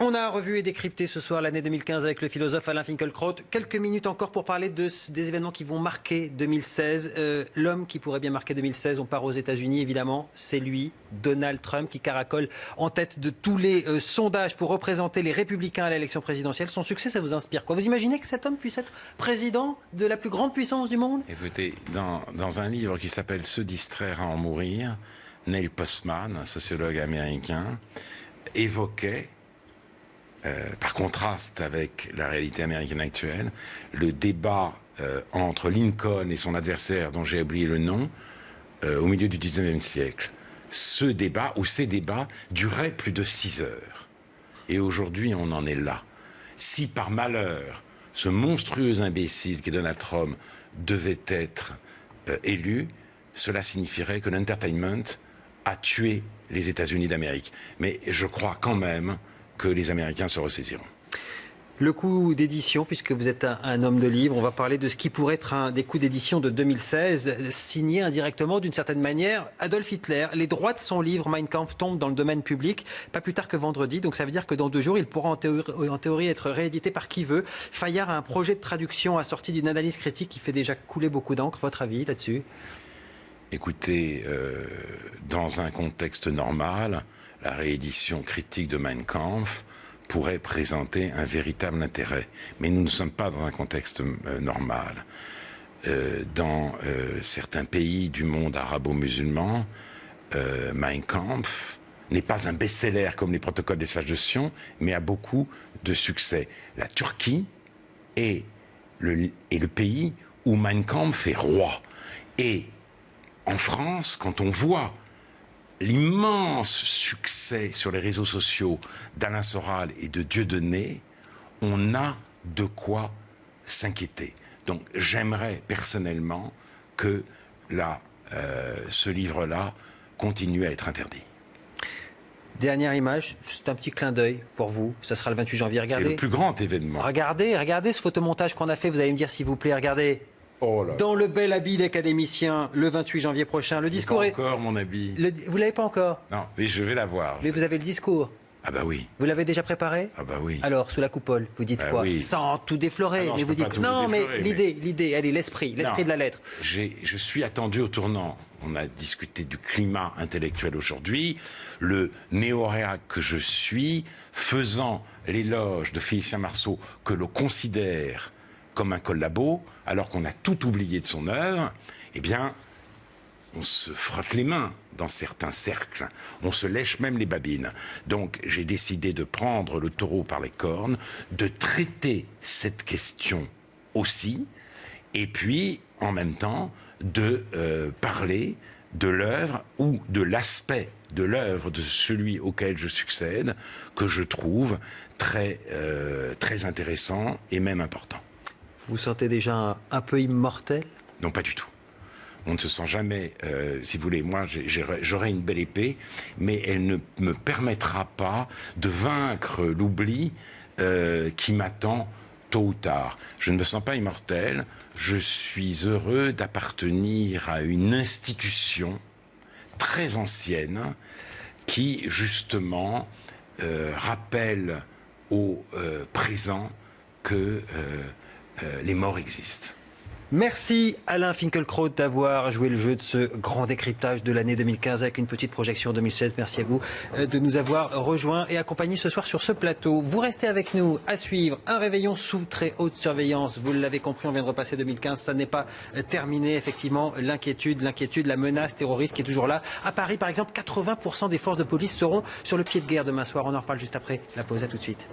On a revu et décrypté ce soir l'année 2015 avec le philosophe Alain Finkielkraut. Quelques minutes encore pour parler des événements qui vont marquer 2016. L'homme qui pourrait bien marquer 2016, on part aux États-Unis évidemment, c'est lui, Donald Trump, qui caracole en tête de tous les sondages pour représenter les républicains à l'élection présidentielle. Son succès, ça vous inspire quoi? Vous imaginez que cet homme puisse être président de la plus grande puissance du monde? Écoutez, dans un livre qui s'appelle « Se distraire à en mourir », Neil Postman, un sociologue américain, évoquait, par contraste avec la réalité américaine actuelle, le débat entre Lincoln et son adversaire, dont j'ai oublié le nom, au milieu du 19e siècle. Ce débat, ou ces débats, duraient plus de 6 heures. Et aujourd'hui, on en est là. Si par malheur, ce monstrueux imbécile qui est Donald Trump devait être élu, cela signifierait que l'entertainment a tué les États-Unis d'Amérique. Mais je crois quand même que les Américains se ressaisiront. Le coût d'édition, puisque vous êtes un homme de livre, on va parler de ce qui pourrait être un des coûts d'édition de 2016, signé indirectement d'une certaine manière Adolf Hitler. Les droits de son livre Mein Kampf tombent dans le domaine public, pas plus tard que vendredi, donc ça veut dire que dans 2 jours, il pourra en théorie être réédité par qui veut. Fayard a un projet de traduction assorti d'une analyse critique qui fait déjà couler beaucoup d'encre. Votre avis là-dessus? Écoutez, dans un contexte normal, la réédition critique de Mein Kampf pourrait présenter un véritable intérêt. Mais nous ne sommes pas dans un contexte normal. Dans certains pays du monde arabo-musulman, Mein Kampf n'est pas un best-seller comme les protocoles des sages de Sion, mais a beaucoup de succès. La Turquie est le pays où Mein Kampf est roi. Et en France, quand on voit l'immense succès sur les réseaux sociaux d'Alain Soral et de Dieudonné, on a de quoi s'inquiéter. Donc j'aimerais personnellement que ce livre-là continue à être interdit. Dernière image, juste un petit clin d'œil pour vous. Ça sera le 28 janvier. Regardez. C'est le plus grand événement. Regardez ce photomontage qu'on a fait. Vous allez me dire s'il vous plaît. Regardez. Oh là. Dans le bel habit d'académicien, le 28 janvier prochain. Le discours est... encore mon habit. Vous l'avez pas encore? Non, mais je vais l'avoir. Mais vous avez le discours? Ah bah oui. Vous l'avez déjà préparé? Ah bah oui. Alors, sous la coupole, vous dites quoi? Oui. Sans tout déflorer, non, mais vous dites... Non, mais l'idée, allez, l'esprit de la lettre. Je suis attendu au tournant. On a discuté du climat intellectuel aujourd'hui. Le néo-réac que je suis, faisant l'éloge de Félicien Marceau, que l'on considère comme un collabo, alors qu'on a tout oublié de son œuvre, eh bien, on se frotte les mains dans certains cercles. On se lèche même les babines. Donc, j'ai décidé de prendre le taureau par les cornes, de traiter cette question aussi, et puis, en même temps, de parler de l'œuvre ou de l'aspect de l'œuvre de celui auquel je succède, que je trouve très, très intéressant et même important. Vous vous sentez déjà un peu immortel? Non, pas du tout. On ne se sent jamais, si vous voulez, moi j'aurai une belle épée, mais elle ne me permettra pas de vaincre l'oubli qui m'attend tôt ou tard. Je ne me sens pas immortel, je suis heureux d'appartenir à une institution très ancienne qui, justement, rappelle au présent que les morts existent. Merci Alain Finkielkraut d'avoir joué le jeu de ce grand décryptage de l'année 2015 avec une petite projection 2016. Merci à vous de nous avoir rejoints et accompagnés ce soir sur ce plateau. Vous restez avec nous à suivre un réveillon sous très haute surveillance. Vous l'avez compris, on vient de repasser 2015. Ça n'est pas terminé. Effectivement, l'inquiétude, la menace terroriste qui est toujours là. À Paris, par exemple, 80% des forces de police seront sur le pied de guerre demain soir. On en reparle juste après la pause. À tout de suite.